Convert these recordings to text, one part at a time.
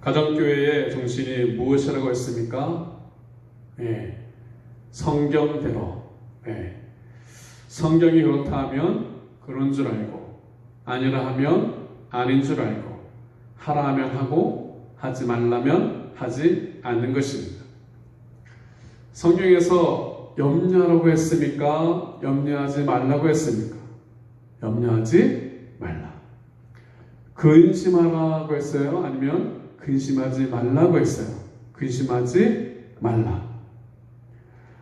가정교회의 정신이 무엇이라고 했습니까? 성경대로. 성경이 그렇다 하면 그런 줄 알고, 아니라 하면 아닌 줄 알고, 하라 하면 하고 하지 말라면 하지 않는 것입니다. 성경에서 염려하라고 했습니까? 염려하지 말라고 했습니까? 염려하지 말라. 근심하라고 했어요? 아니면 근심하지 말라고 했어요? 근심하지 말라.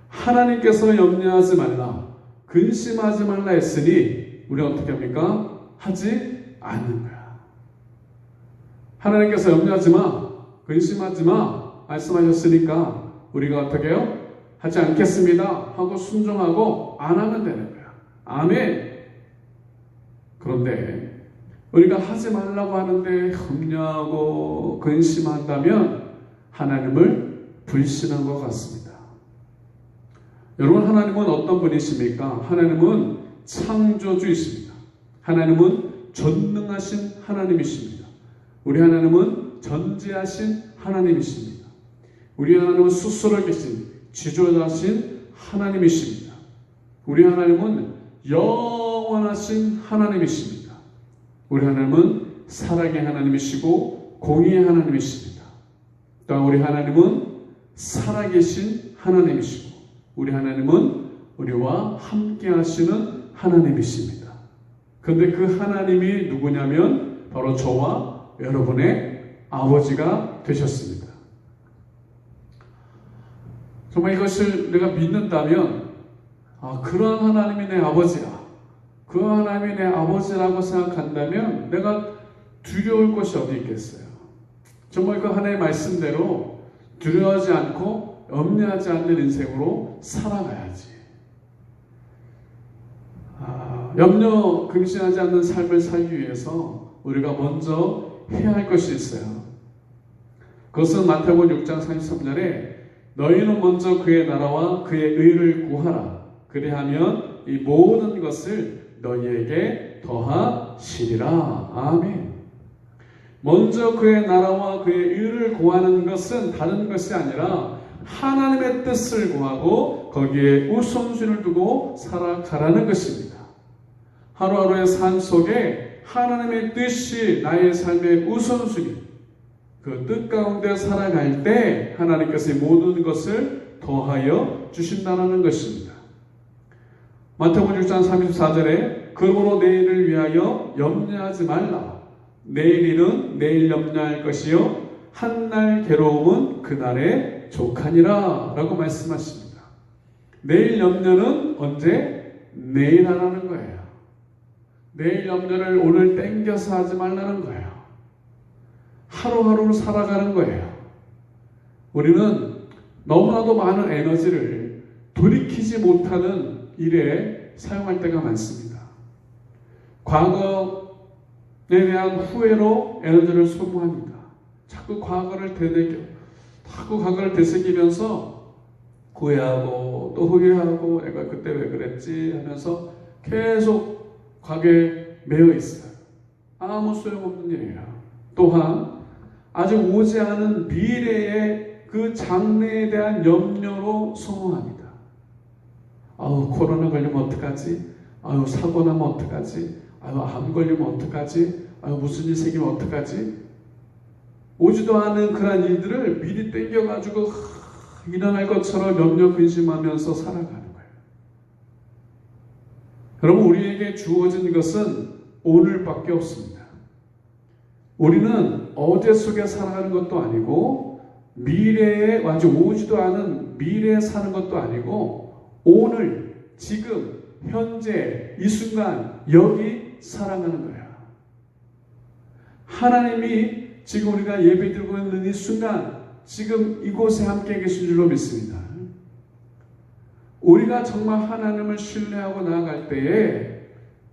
하나님께서 염려하지 말라, 근심하지 말라 했으니 우리는 어떻게 합니까? 하지 않는 거야. 하나님께서 염려하지 마, 근심하지 마 말씀하셨으니까 우리가 어떻게 해요? 하지 않겠습니다 하고 순종하고 안 하면 되는 거야. 아멘. 그런데 우리가 하지 말라고 하는데 염려하고 근심한다면 하나님을 불신한 것 같습니다. 여러분, 하나님은 어떤 분이십니까? 하나님은 창조주이십니다. 하나님은 전능하신 하나님이십니다. 우리 하나님은 전지하신 하나님이십니다. 우리 하나님은 스스로 계신 지존하신 하나님이십니다. 우리 하나님은 영원하신 하나님이십니다. 우리 하나님은 사랑의 하나님이시고 공의의 하나님이십니다. 또한 우리 하나님은 살아계신 하나님이시고 우리 하나님은 우리와 함께 하시는 하나님이십니다. 그런데 그 하나님이 누구냐면 바로 저와 여러분의 아버지가 되셨습니다. 정말 이것을 내가 믿는다면 그러한 하나님이 내 아버지야, 그 하나님이 내 아버지라고 생각한다면 내가 두려울 것이 어디 있겠어요. 정말 그 하나님의 말씀대로 두려워하지 않고 염려하지 않는 인생으로 살아가야지. 염려, 근심하지 않는 삶을 살기 위해서 우리가 먼저 해야 할 것이 있어요. 그것은 마태복음 6장 33절에 너희는 먼저 그의 나라와 그의 의를 구하라. 그리하면 이 모든 것을 너희에게 더하시리라. 아멘. 먼저 그의 나라와 그의 의를 구하는 것은 다른 것이 아니라 하나님의 뜻을 구하고 거기에 우선순위를 두고 살아가라는 것입니다. 하루하루의 삶 속에 하나님의 뜻이 나의 삶의 우선순위, 그 뜻 가운데 살아갈 때 하나님께서 모든 것을 더하여 주신다는 것입니다. 마태복음 6장 34절에 그러므로 내일을 위하여 염려하지 말라. 내일 일은 내일 염려할 것이요 한날 괴로움은 그날에 족하니라 라고 말씀하십니다. 내일 염려는 언제? 내일 하라는 거예요. 내일 염려를 오늘 땡겨서 하지 말라는 거예요. 하루하루 살아가는 거예요. 우리는 너무나도 많은 에너지를 돌이키지 못하는 일에 사용할 때가 많습니다. 과거에 대한 후회로 에너지를 소모합니다. 자꾸 과거를 되새기면서 후회하고 또 후회하고 내가 그때 왜 그랬지 하면서 계속 과거에 매여 있어요. 아무 소용없는 일이에요. 또한 아직 오지 않은 미래의 그 장래에 대한 염려로 소모합니다. 코로나 걸리면 어떡하지? 사고 나면 어떡하지? 암 걸리면 어떡하지? 무슨 일 생기면 어떡하지? 오지도 않은 그런 일들을 미리 땡겨가지고 일어날 것처럼 염려 근심하면서 살아가는 거예요. 여러분, 우리에게 주어진 것은 오늘밖에 없습니다. 우리는 어제 속에 살아가는 것도 아니고 미래에 아직 오지도 않은 미래에 사는 것도 아니고 오늘, 지금, 현재, 이 순간 여기 살아가는 거예요. 하나님이 지금 우리가 예배드리고 있는 이 순간 지금 이곳에 함께 계신 줄로 믿습니다. 우리가 정말 하나님을 신뢰하고 나아갈 때에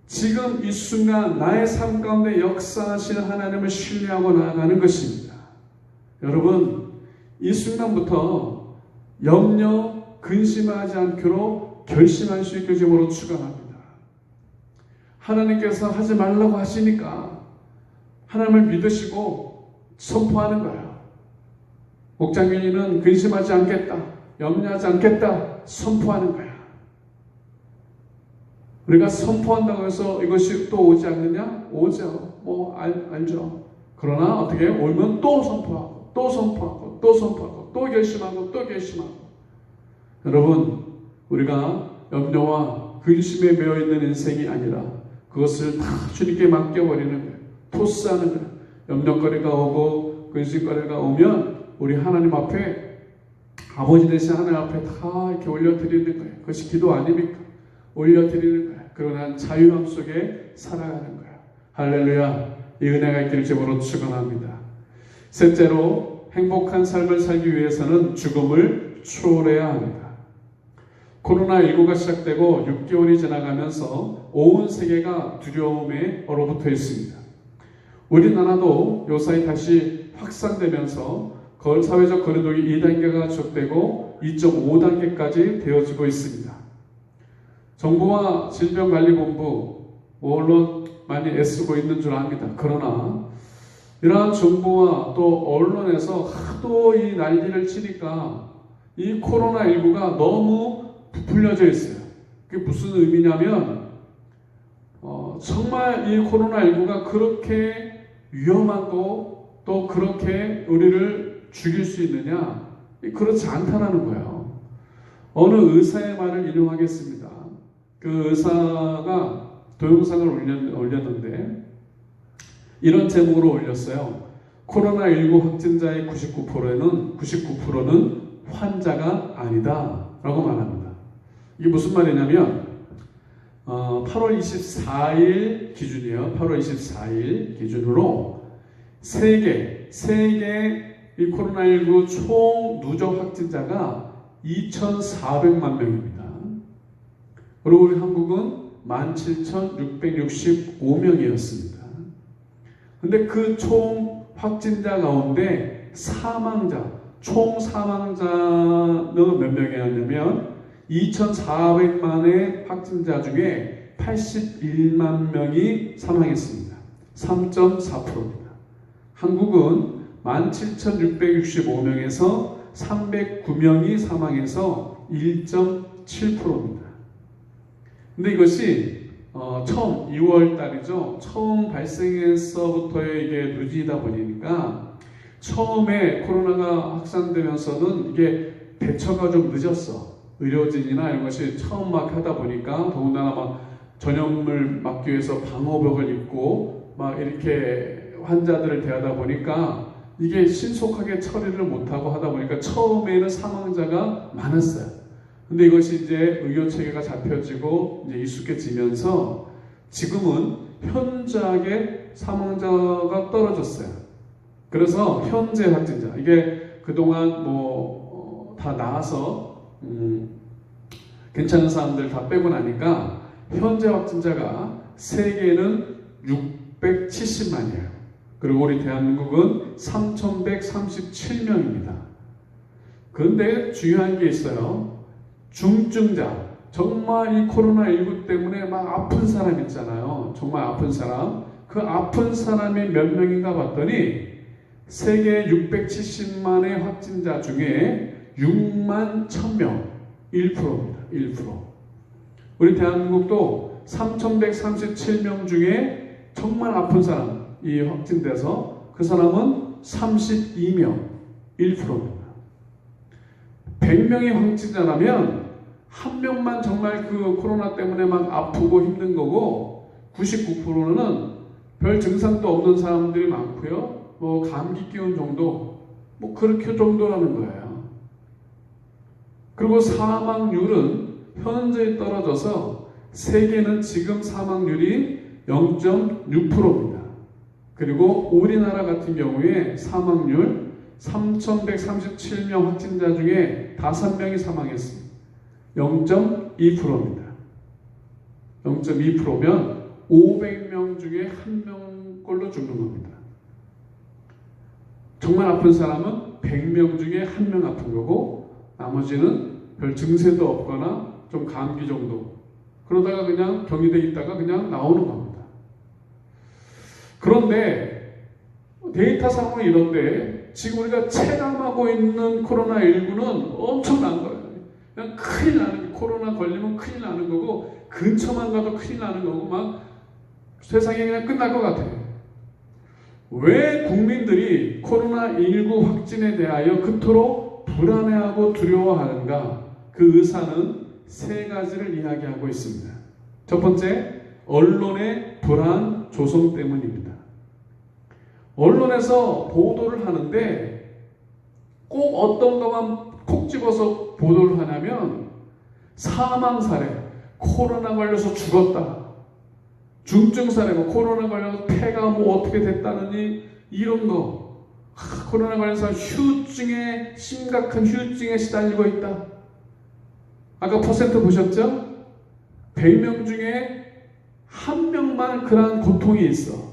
지금 이 순간 나의 삶 가운데 역사하시는 하나님을 신뢰하고 나아가는 것입니다. 여러분, 이 순간부터 염려, 근심하지 않기로 결심할 수 있게 주님으로 축원합니다. 하나님께서 하지 말라고 하시니까 하나님을 믿으시고 선포하는 거예요. 옥장균이는 근심하지 않겠다, 염려하지 않겠다 선포하는 거야. 우리가 선포한다고 해서 이것이 또 오지 않느냐? 오죠. 알죠. 그러나 어떻게 오면 또 선포하고 또 선포하고 또 선포하고 또 결심하고 또 결심하고. 여러분, 우리가 염려와 근심에 매여있는 인생이 아니라 그것을 다 주님께 맡겨버리는 거예요. 토스하는 거예요. 염려거리가 오고 근심거리가 오면 우리 하나님 앞에, 아버지 되신 하나님 앞에 다 이렇게 올려드리는 거예요. 그것이 기도 아닙니까? 올려드리는 거예요. 그러고 난 자유함 속에 살아가는 거예요. 할렐루야. 이 은혜가 있기를 제물로 축원합니다. 셋째로, 행복한 삶을 살기 위해서는 죽음을 추월해야 합니다. 코로나19가 시작되고 6개월이 지나가면서 온 세계가 두려움에 얼어붙어 있습니다. 우리나라도 요사이 다시 확산되면서 사회적 거리두기 2단계가 지속되고 2.5단계까지 되어지고 있습니다. 정부와 질병관리본부, 물론 많이 애쓰고 있는 줄 압니다. 그러나 이러한 정부와 또 언론에서 하도 이 난리를 치니까 이 코로나19가 너무 부풀려져 있어요. 그게 무슨 의미냐면 정말 이 코로나19가 그렇게 위험하고 또 그렇게 우리를 죽일 수 있느냐? 그렇지 않다라는 거예요. 어느 의사의 말을 인용하겠습니다. 그 의사가 동영상을 올렸는데 이런 제목으로 올렸어요. 코로나19 확진자의 99%는 환자가 아니다 라고 말합니다. 이게 무슨 말이냐면 8월 24일 기준이에요. 8월 24일 기준으로 세계 이 코로나19 총 누적 확진자가 2,400만 명입니다. 그리고 우리 한국은 17,665명이었습니다. 근데 그 총 확진자 가운데 총 사망자는 몇 명이었냐면 2,400만의 확진자 중에 81만 명이 사망했습니다. 3.4%입니다. 한국은 17,665명에서 309명이 사망해서 1.7%입니다. 근데 이것이 처음 2월 달이죠. 처음 발생해서부터의 이게 누지다 보니까 처음에 코로나가 확산되면서는 이게 대처가 좀 늦었어. 의료진이나 이런 것이 처음 막 하다 보니까 더군다나 막 전염을 막기 위해서 방호복을 입고 막 이렇게 환자들을 대하다 보니까 이게 신속하게 처리를 못하고 하다 보니까 처음에는 사망자가 많았어요. 근데 이것이 이제 의료 체계가 잡혀지고 이제 익숙해지면서 지금은 현저하게 사망자가 떨어졌어요. 그래서 현재 확진자, 이게 그동안 다 나아서 괜찮은 사람들 다 빼고 나니까 현재 확진자가 세계는 670만이에요. 그리고 우리 대한민국은 3,137명입니다. 그런데 중요한 게 있어요. 중증자, 정말 이 코로나19 때문에 막 아픈 사람 있잖아요. 정말 아픈 사람. 그 아픈 사람이 몇 명인가 봤더니 세계 670만의 확진자 중에 6만 1,000명, 1%입니다. 1%. 우리 대한민국도 3,137명 중에 정말 아픈 사람이 확진돼서 그 사람은 32명, 1%입니다. 100명이 확진자라면 한 명만 정말 그 코로나 때문에 막 아프고 힘든 거고 99%는 별 증상도 없는 사람들이 많고요. 감기 기운 정도, 그렇게 정도라는 거예요. 그리고 사망률은 현저히 떨어져서 세계는 지금 사망률이 0.6%입니다. 그리고 우리나라 같은 경우에 사망률 3,137명 확진자 중에 5명이 사망했습니다. 0.2%입니다. 0.2%면 500명 중에 1명꼴로 죽는 겁니다. 정말 아픈 사람은 100명 중에 1명 아픈 거고 나머지는 별 증세도 없거나 좀 감기 정도, 그러다가 그냥 격리돼 있다가 그냥 나오는 겁니다. 그런데 데이터상으로 이런데 지금 우리가 체감하고 있는 코로나19는 엄청난 거예요. 그냥 큰일 나는, 코로나 걸리면 큰일 나는 거고 근처만 가도 큰일 나는 거고 막 세상이 그냥 끝날 것 같아요. 왜 국민들이 코로나19 확진에 대하여 그토록 불안해하고 두려워하는가? 그 의사는 세 가지를 이야기하고 있습니다. 첫 번째, 언론의 불안 조성 때문입니다. 언론에서 보도를 하는데 꼭 어떤 것만 콕 집어서 보도를 하냐면 사망 사례, 코로나 걸려서 죽었다. 중증 사례, 코로나 걸려서 폐가 어떻게 됐다느니 이런 거. 코로나 걸려서 후유증에, 심각한 후유증에 시달리고 있다. 아까 퍼센트 보셨죠? 100명 중에 한 명만 그러한 고통이 있어.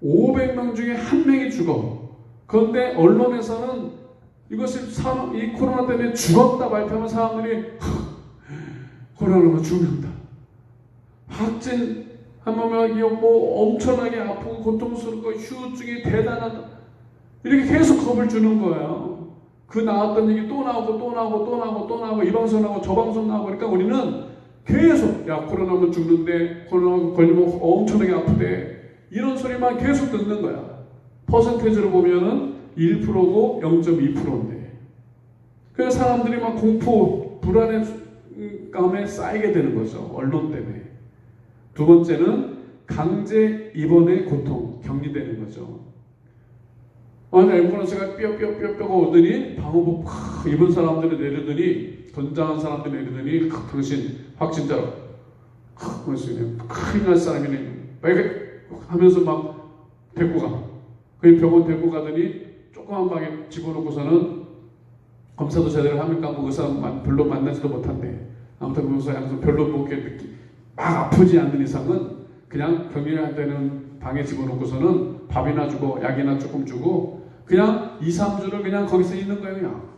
500명 중에 한 명이 죽어. 그런데 언론에서는 이것이 이 코로나 때문에 죽었다 발표하면 사람들이 코로나로 죽는다. 확진 하면 엄청나게 아프고 고통스럽고 후유증이 대단하다. 이렇게 계속 겁을 주는 거예요. 그 나왔던 얘기 또 나오고 또 나오고 또 나오고 또 나오고 이 방송 나오고 저 방송 나오고 그러니까 우리는 계속 코로나 오면 죽는데 코로나 걸리면 엄청나게 아프대. 이런 소리만 계속 듣는 거야. 퍼센테이지로 보면은 1%고 0.2%인데. 그래서 사람들이 막 공포, 불안감에 쌓이게 되는 거죠. 언론 때문에. 두 번째는 강제 입원의 고통, 격리되는 거죠. 어느 앰뷸런스가 뼈가 오더니 방호복 입은 사람들이 내리더니 건장한 사람들이 내리더니 당신 확진자로 큰일 날 사람이네. 하면서 막 데리고 가. 그 병원 데리고 가더니 조그만 방에 집어넣고서는 검사도 제대로 합니까? 의사 별로 만나지도 못한대. 아무튼 그래서 별로 막 아프지 않는 이상은 그냥 격리해야 되는 방에 집어넣고서는 밥이나 주고 약이나 조금 주고 그냥 2, 3주를 그냥 거기서 있는 거예요. 그냥.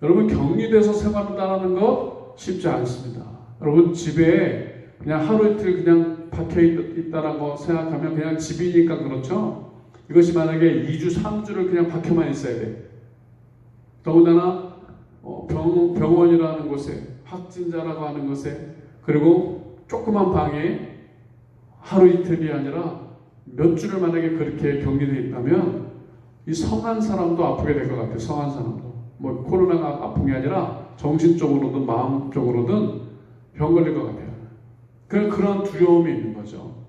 여러분 격리돼서 생활한다는 거 쉽지 않습니다. 여러분 집에 그냥 하루 이틀 그냥 박혀있다라고 생각하면 그냥 집이니까 그렇죠. 이것이 만약에 2주, 3주를 그냥 박혀만 있어야 돼. 더군다나 병원이라는 곳에 확진자라고 하는 것에 그리고 조그만 방에 하루 이틀이 아니라 몇 주를 만약에 그렇게 격리되어 있다면 이 성한 사람도 아프게 될 것 같아요. 성한 사람도. 코로나가 아픈 게 아니라 정신적으로든 마음적으로든 병 걸릴 것 같아요. 그런 두려움이 있는 거죠.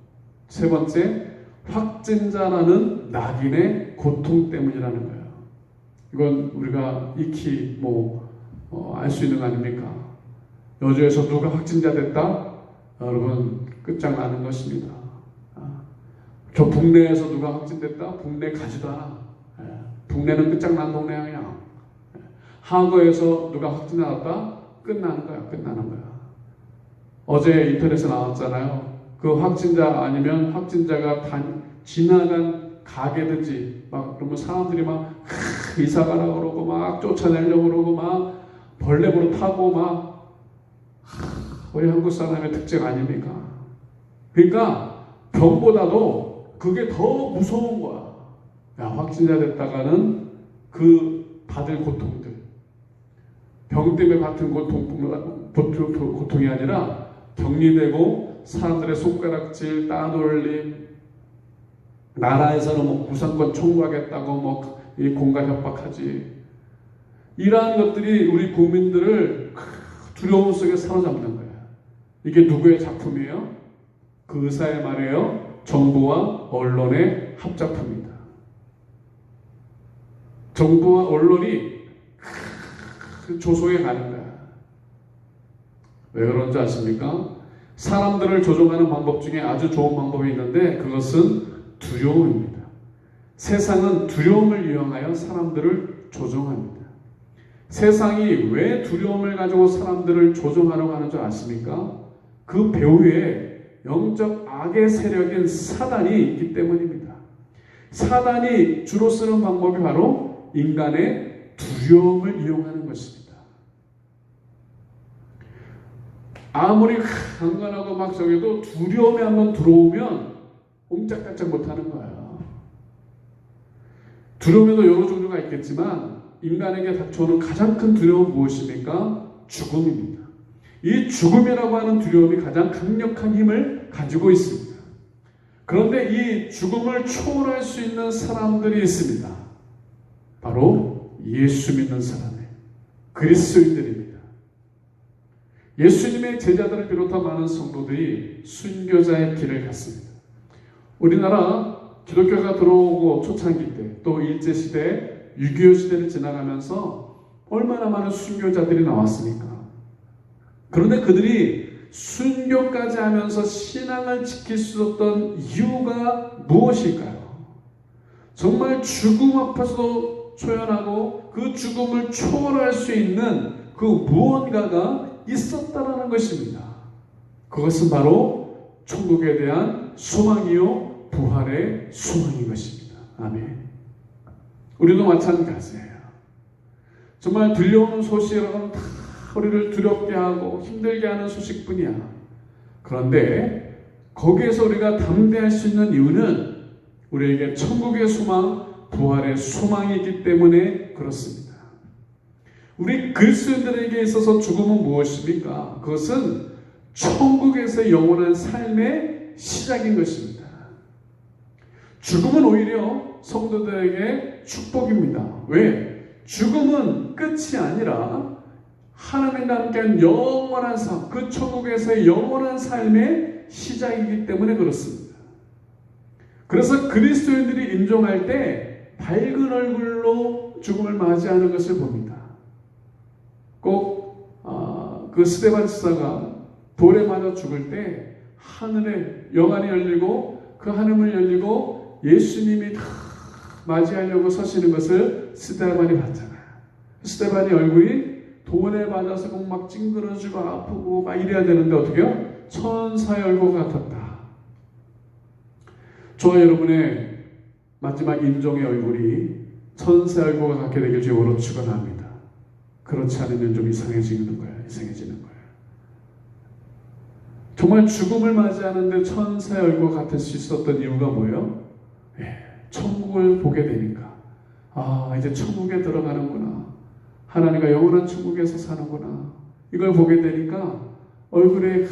세 번째, 확진자라는 낙인의 고통 때문이라는 거예요. 이건 우리가 익히 알 수 있는 거 아닙니까? 여주에서 누가 확진자 됐다? 여러분 끝장나는 것입니다. 저 북내에서 누가 확진됐다? 북내 가지도 않아. 북내는 끝장난 동네야 그냥. 하거에서 누가 확진 나왔다? 끝나는 거야. 끝나는 거야. 어제 인터넷에 나왔잖아요. 그 확진자 아니면 확진자가 지나간 가게든지 그러면 사람들이 이사 가라고 그러고 쫓아내려고 그러고 벌레부로 타고 우리 한국 사람의 특징 아닙니까? 그러니까 병보다도 그게 더 무서운 거야. 확진자 됐다가는 그 받을 고통들, 병 때문에 받은 고통이 아니라 격리되고 사람들의 손가락질, 따돌림, 나라에서는 구상권 청구하겠다고 이 공갈 협박하지. 이러한 것들이 우리 국민들을 두려움 속에 사로잡는 거야. 이게 누구의 작품이에요? 그 의사의 말이에요. 정부와 언론의 합작품이다. 정부와 언론이 조종해 가는 거야. 왜 그런 줄 아십니까? 사람들을 조종하는 방법 중에 아주 좋은 방법이 있는데 그것은 두려움입니다. 세상은 두려움을 이용하여 사람들을 조종합니다. 세상이 왜 두려움을 가지고 사람들을 조종하려고 하는 줄 아십니까? 그 배후에 영적 악의 세력인 사단이 있기 때문입니다. 사단이 주로 쓰는 방법이 바로 인간의 두려움을 이용하는 것입니다. 아무리 강건하고 저기도 두려움이 한번 들어오면 옴짝달짝 못하는 거예요. 두려움에도 여러 종류가 있겠지만 인간에게 닥쳐오는 가장 큰 두려움은 무엇입니까? 죽음입니다. 이 죽음이라고 하는 두려움이 가장 강력한 힘을 가지고 있습니다. 그런데 이 죽음을 초월할 수 있는 사람들이 있습니다. 바로 예수 믿는 사람이에요. 그리스도인들입니다. 예수님의 제자들을 비롯한 많은 성도들이 순교자의 길을 갔습니다. 우리나라 기독교가 들어오고 초창기 때 또 일제시대, 6.25 시대를 지나가면서 얼마나 많은 순교자들이 나왔습니까? 그런데 그들이 순교까지 하면서 신앙을 지킬 수 있었던 이유가 무엇일까요? 정말 죽음 앞에서도 초연하고 그 죽음을 초월할 수 있는 그 무언가가 있었다라는 것입니다. 그것은 바로 천국에 대한 소망이요 부활의 소망인 것입니다. 아멘. 우리도 마찬가지예요. 정말 들려오는 소식이라고는 다 우리를 두렵게 하고 힘들게 하는 소식뿐이야. 그런데 거기에서 우리가 담대할 수 있는 이유는 우리에게 천국의 소망, 부활의 소망이 있기 때문에 그렇습니다. 우리 그리스도인들에게 있어서 죽음은 무엇입니까? 그것은 천국에서의 영원한 삶의 시작인 것입니다. 죽음은 오히려 성도들에게 축복입니다. 왜? 죽음은 끝이 아니라 하나님과 함께한 영원한 삶, 그 천국에서의 영원한 삶의 시작이기 때문에 그렇습니다. 그래서 그리스도인들이 임종할 때 밝은 얼굴로 죽음을 맞이하는 것을 봅니다. 꼭 그 스데반 지사가 돌에 맞아 죽을 때 하늘에 영안이 열리고 그 하늘문이 열리고 예수님이 다 맞이하려고 서시는 것을 스데반이 봤잖아요. 스데반이 얼굴이 돌에 맞아서 막 찡그러지고 아프고 막 이래야 되는데 어떻게요? 천사의 얼굴 같았다. 저와 여러분의 마지막 임종의 얼굴이 천사의 얼굴과 같게 되길 주님으로 축원합니다. 그렇지 않으면 좀 이상해지는 거예요. 이상해지는 거예요. 정말 죽음을 맞이하는데 천사의 얼굴과 같을 수 있었던 이유가 뭐예요? 천국을 보게 되니까 이제 천국에 들어가는구나. 하나님과 영원한 천국에서 사는구나. 이걸 보게 되니까 얼굴에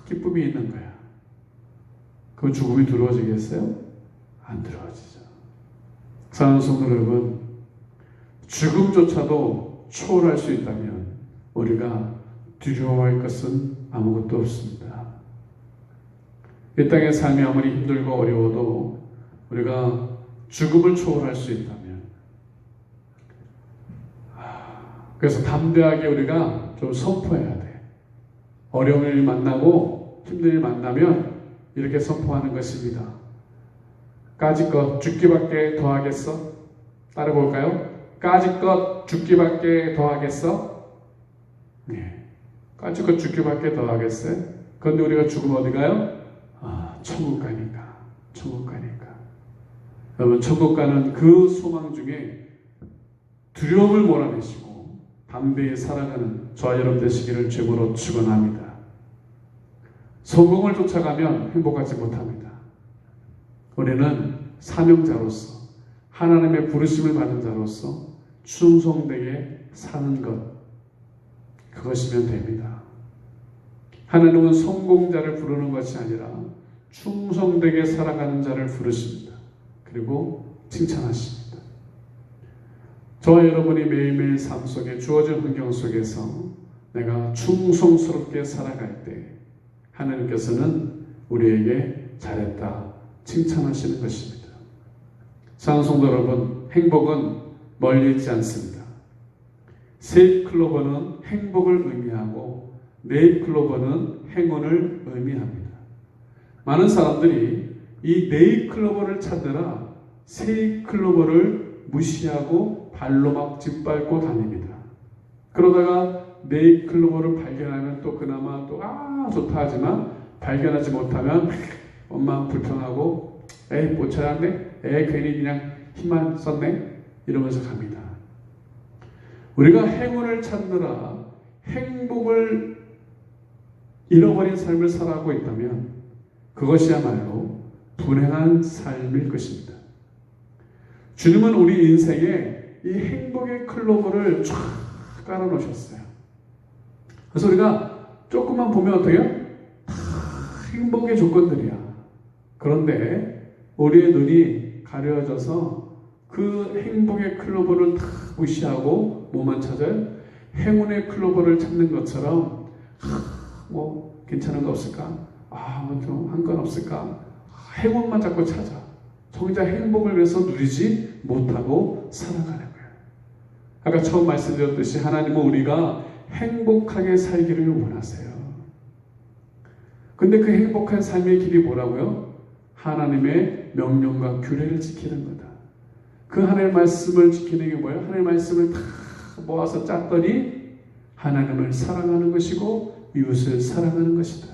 기쁨이 있는 거야. 그 죽음이 두려워지겠어요? 안 두려워지죠. 사랑하는 성도 여러분, 죽음조차도 초월할 수 있다면 우리가 두려워할 것은 아무것도 없습니다. 이 땅의 삶이 아무리 힘들고 어려워도 우리가 죽음을 초월할 수 있다면, 그래서 담대하게 우리가 좀 선포해야 돼. 어려운 일 만나고 힘든 일 만나면 이렇게 선포하는 것입니다. 까짓것 죽기밖에 더하겠어? 따라볼까요? 까짓것 죽기밖에 더하겠어? 네. 까짓것 죽기밖에 더하겠어요? 그런데 우리가 죽으면 어디 가요? 천국 가니까. 천국 가니까. 여러분, 천국 가는 그 소망 중에 두려움을 몰아내시고 담대히 살아가는 저와 여러분 되시기를 주님으로 축원합니다. 성공을 쫓아가면 행복하지 못합니다. 우리는 사명자로서 하나님의 부르심을 받은 자로서 충성되게 사는 것, 그것이면 됩니다. 하나님은 성공자를 부르는 것이 아니라 충성되게 살아가는 자를 부르십니다. 그리고 칭찬하십니다. 저와 여러분이 매일매일 삶 속에 주어진 환경 속에서 내가 충성스럽게 살아갈 때 하나님께서는 우리에게 잘했다 칭찬하시는 것입니다. 사랑하는 성도 여러분, 행복은 멀리 있지 않습니다. 세잎클로버는 행복을 의미하고 네잎클로버는 행운을 의미합니다. 많은 사람들이 이 네잎클로버를 찾느라 세잎클로버를 무시하고 발로 막 짓밟고 다닙니다. 그러다가 네잎클로버를 발견하면 또 그나마 또 좋다 하지만 발견하지 못하면 엄마 불편하고 못 찾았네? 괜히 그냥 힘만 썼네? 이러면서 갑니다. 우리가 행운을 찾느라 행복을 잃어버린 삶을 살아가고 있다면 그것이야말로 불행한 삶일 것입니다. 주님은 우리 인생에 이 행복의 클로버를 쫙 깔아놓으셨어요. 그래서 우리가 조금만 보면 어때요? 다 행복의 조건들이야. 그런데 우리의 눈이 가려져서 그 행복의 클로버를 다 무시하고 뭐만 찾아요? 행운의 클로버를 찾는 것처럼 뭐 괜찮은 거 없을까? 뭐 좀 한 건 없을까? 행운만 자꾸 찾아. 정작 행복을 위해서 누리지 못하고 살아가는 거예요. 아까 처음 말씀드렸듯이 하나님은 우리가 행복하게 살기를 원하세요. 근데 그 행복한 삶의 길이 뭐라고요? 하나님의 명령과 규례를 지키는 거다. 그 하나님의 말씀을 지키는 게 뭐예요? 하나님의 말씀을 다 모아서 짰더니 하나님을 사랑하는 것이고 이웃을 사랑하는 것이다.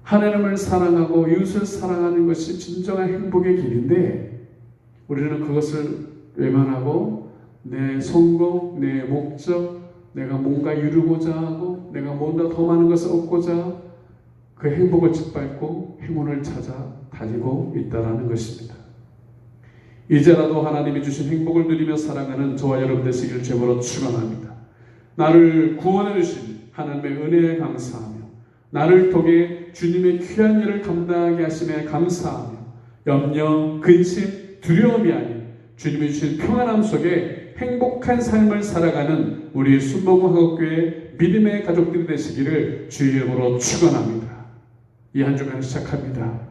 하나님을 사랑하고 이웃을 사랑하는 것이 진정한 행복의 길인데 우리는 그것을 외면하고 내 성공, 내 목적, 내가 뭔가 이루고자 하고 내가 뭔가 더 많은 것을 얻고자 그 행복을 짓밟고 행운을 찾아 다니고 있다는 것입니다. 이제라도 하나님이 주신 행복을 누리며 살아가는 저와 여러분 되시기를 주님으로 축원합니다. 나를 구원해 주신 하나님의 은혜에 감사하며 나를 통해 주님의 귀한 일을 감당하게 하심에 감사하며 염려, 근심, 두려움이 아닌 주님이 주신 평안함 속에 행복한 삶을 살아가는 우리 순복음학교의 믿음의 가족들이 되시기를 주의 이름으로 축원합니다. 이 한 주간 시작합니다.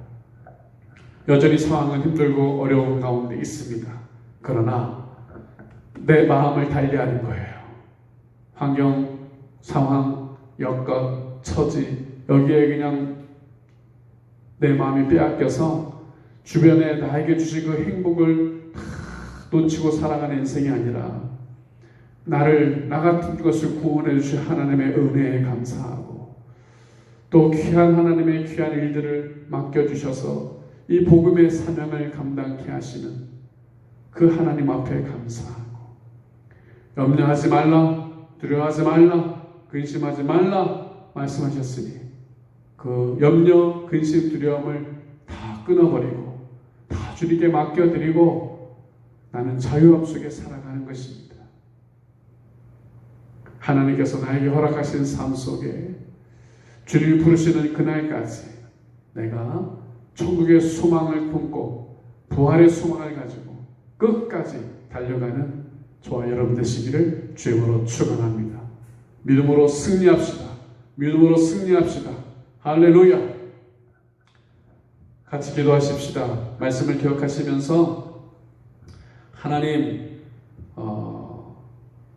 여전히 상황은 힘들고 어려운 가운데 있습니다. 그러나 내 마음을 달리하는 거예요. 환경, 상황, 여건, 처지 여기에 그냥 내 마음이 빼앗겨서 주변에 나에게 주신 그 행복을 놓치고 살아가는 인생이 아니라 나 같은 것을 구원해 주신 하나님의 은혜에 감사하고 또 귀한 하나님의 귀한 일들을 맡겨주셔서 이 복음의 사명을 감당케 하시는 그 하나님 앞에 감사하고 염려하지 말라, 두려워하지 말라, 근심하지 말라 말씀하셨으니 그 염려, 근심, 두려움을 다 끊어버리고 다 주님께 맡겨드리고 나는 자유함 속에 살아가는 것입니다. 하나님께서 나에게 허락하신 삶 속에 주님이 부르시는 그날까지 내가 천국의 소망을 품고 부활의 소망을 가지고 끝까지 달려가는 저와 여러분 되시기를 주님으로 축원합니다. 믿음으로 승리합시다. 믿음으로 승리합시다. 할렐루야. 같이 기도하십시다. 말씀을 기억하시면서 하나님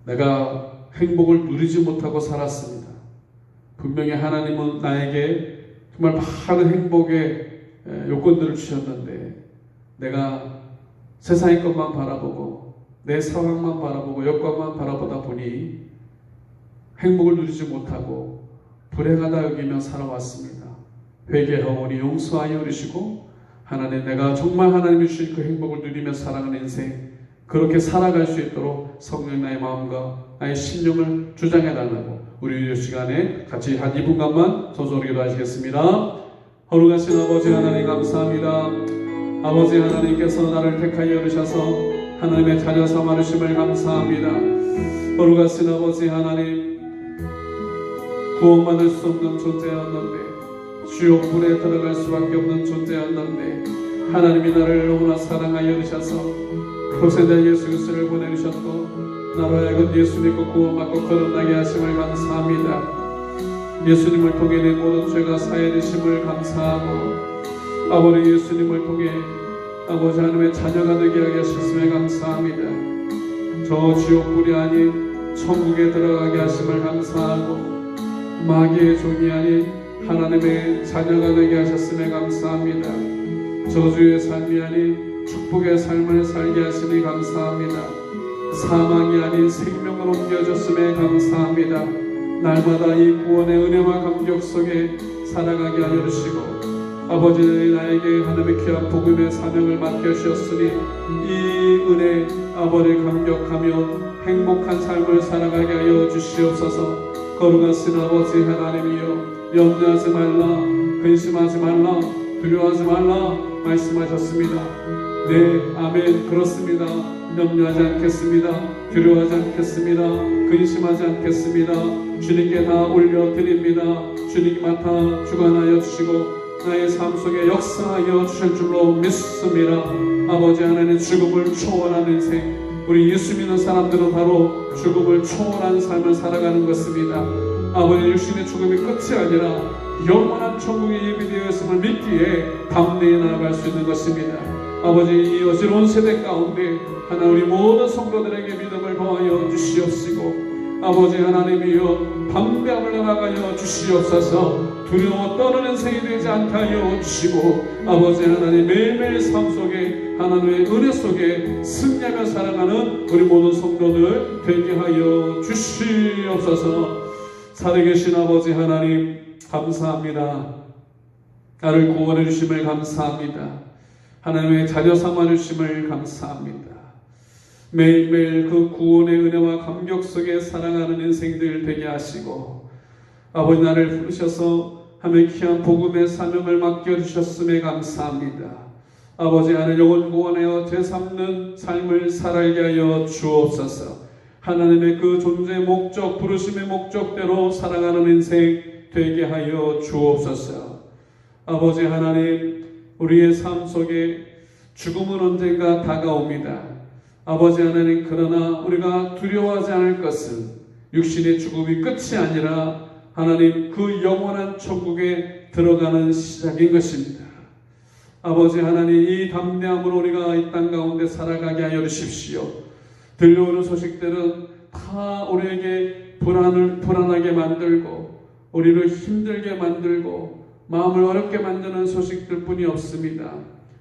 내가 행복을 누리지 못하고 살았습니다. 분명히 하나님은 나에게 정말 많은 행복의 요건들을 주셨는데 내가 세상의 것만 바라보고 내 상황만 바라보고 여건만 바라보다 보니 행복을 누리지 못하고 불행하다 여기며 살아왔습니다. 회개하오니 용서하여 주시고 하나님 내가 정말 하나님이 주신 그 행복을 누리며 살아가는 인생 그렇게 살아갈 수 있도록 성령 나의 마음과 나의 심령을 주장해 달라고 우리 이 시간에 같이 한 2분간만 소소로 기도하시겠습니다. 거룩하신 아버지 하나님 감사합니다. 아버지 하나님께서 나를 택하여 주셔서 하나님의 자녀 삼아 주심을 감사합니다. 거룩하신 아버지 하나님 구원받을 수 없는 존재였는데 지옥 불에 들어갈 수밖에 없는 존재였는데 하나님이 나를 너무나 사랑하여 주셔서 고생된 예수 그리스도를 보내주셨고 나로 하여금 예수 믿고 구원받고 거듭나게 하심을 감사합니다. 예수님을 통해 내 모든 죄가 사해되심을 감사하고 아버지 예수님을 통해 아버지 하나님의 자녀가 되게 하게 하셨음에 감사합니다. 저 지옥불이 아닌 천국에 들어가게 하심을 감사하고 마귀의 종이 아닌 하나님의 자녀가 되게 하셨음에 감사합니다. 저주의 삶이 아닌 축복의 삶을 살게 하시니 감사합니다. 사망이 아닌 생명으로 옮겨졌음에 감사합니다. 날마다 이 구원의 은혜와 감격 속에 살아가게 하여 주시고 아버지 나에게 하나님의 귀한 복음의 사명을 맡겨주셨으니 이 은혜 아버지 감격하며 행복한 삶을 살아가게 하여 주시옵소서. 거룩하신 아버지 하나님이여 염려하지 말라 근심하지 말라 두려워하지 말라 말씀하셨습니다. 네, 아멘. 그렇습니다. 염려하지 않겠습니다. 두려워하지 않겠습니다. 근심하지 않겠습니다. 주님께 다 올려드립니다. 주님이 맡아 주관하여 주시고 나의 삶 속에 역사하여 주실 줄로 믿습니다. 아버지 하나님, 죽음을 초월하는 인생, 우리 예수 믿는 사람들은 바로 죽음을 초월한 삶을 살아가는 것입니다. 아버지, 육신의 죽음이 끝이 아니라 영원한 천국에 예비되어 있음을 믿기에 담대히 나아갈 수 있는 것입니다. 아버지, 이 어지러운 세대 가운데 하나님 우리 모든 성도들에게 믿음을 더하여 주시옵시고, 아버지 하나님이여 담대함을 나아가여 주시옵소서. 두려워 떠는 인생이 되지 않게 하여 주시고, 아버지 하나님 매일매일 삶 속에 하나님의 은혜 속에 승리하며 살아가는 우리 모든 성도들 되게 하여 주시옵소서. 살아계신 아버지 하나님 감사합니다. 나를 구원해 주심을 감사합니다. 하나님의 자녀 삼아 주심을 감사합니다. 매일매일 그 구원의 은혜와 감격 속에 살아가는 인생들 되게 하시고, 아버지 나를 부르셔서 하며 귀한 복음의 사명을 맡겨주셨음에 감사합니다. 아버지 하나님 영혼 구원하여 되삼는 삶을 살아가게 하여 주옵소서. 하나님의 그 존재의 목적, 부르심의 목적대로 살아가는 인생 되게 하여 주옵소서. 아버지 하나님, 우리의 삶 속에 죽음은 언젠가 다가옵니다. 아버지 하나님, 그러나 우리가 두려워하지 않을 것은 육신의 죽음이 끝이 아니라 하나님 그 영원한 천국에 들어가는 시작인 것입니다. 아버지 하나님, 이 담대함으로 우리가 이 땅 가운데 살아가게 하여 주십시오. 들려오는 소식들은 다 우리에게 불안하게 만들고 우리를 힘들게 만들고 마음을 어렵게 만드는 소식들 뿐이 없습니다.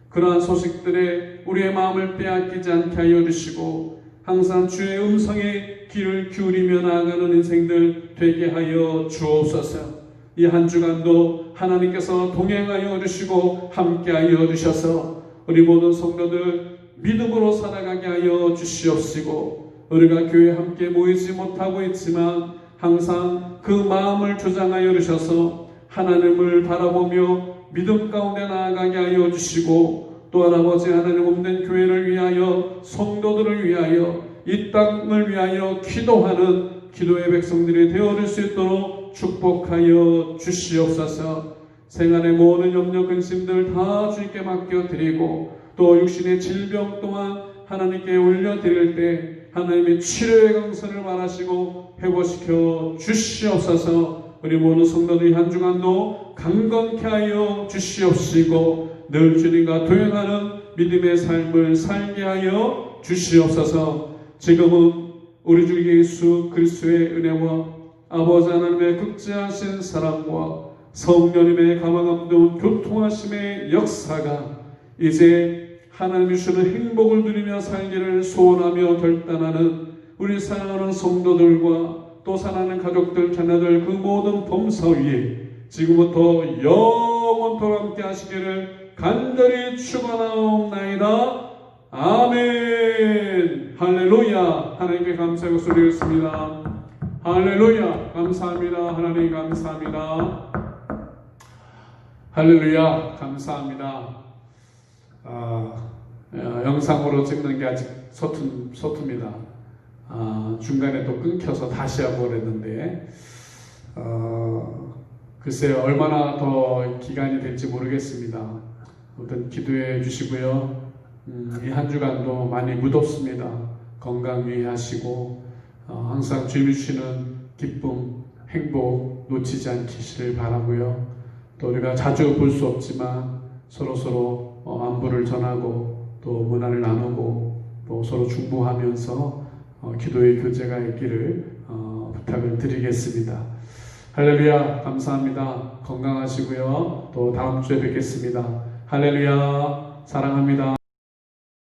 그러한 소식들에 우리의 마음을 빼앗기지 않게 하여 주시고 항상 주의 음성에 귀를 기울이며 나아가는 인생들 되게 하여 주옵소서. 이 한 주간도 하나님께서 동행하여 주시고 함께하여 주셔서 우리 모든 성도들 믿음으로 살아가게 하여 주시옵시고, 우리가 교회에 함께 모이지 못하고 있지만 항상 그 마음을 주장하여 주셔서 하나님을 바라보며 믿음 가운데 나아가게 하여 주시고, 또한 아버지 하나님 없는 교회를 위하여 성도들을 위하여 이 땅을 위하여 기도하는 기도의 백성들이 되어줄 수 있도록 축복하여 주시옵소서. 생활의 모든 염려 근심들 다 주님께 맡겨드리고 또 육신의 질병 또한 하나님께 올려드릴 때 하나님의 치료의 강선을 말하시고 회복시켜 주시옵소서. 우리 모든 성도들이 한 주간도 강건케 하여 주시옵시고 늘 주님과 동행하는 믿음의 삶을 살게 하여 주시옵소서. 지금은 우리 주 예수 그리스도의 은혜와 아버지 하나님의 극진하신 사랑과 성령님의 감화감동 교통하심의 역사가 이제 하나님이 주시는 행복을 누리며 살기를 소원하며 결단하는 우리 사랑하는 성도들과 또 사랑하는 가족들, 자녀들 그 모든 범사 위에 지금부터 영원토록 함께 하시기를 간절히 축원하옵나이다. 아멘. 할렐루야. 하나님께 감사하고 소리했습니다. 할렐루야. 감사합니다. 하나님 감사합니다. 할렐루야. 감사합니다. 영상으로 찍는 게 아직 서툽니다. 중간에 또 끊겨서 다시 하고 그랬는데 글쎄요, 얼마나 더 기간이 될지 모르겠습니다. 아무튼 기도해 주시고요. 이 한 주간도 많이 무덥습니다. 건강 유의하시고 항상 주님이 주시는 기쁨, 행복 놓치지 않기를 바라고요. 또 우리가 자주 볼 수 없지만 서로 안부를 전하고 또 문안을 나누고 또 서로 중보하면서 기도의 교제가 있기를 부탁을 드리겠습니다. 할렐루야. 감사합니다. 건강하시고요. 또 다음 주에 뵙겠습니다. 할렐루야. 사랑합니다.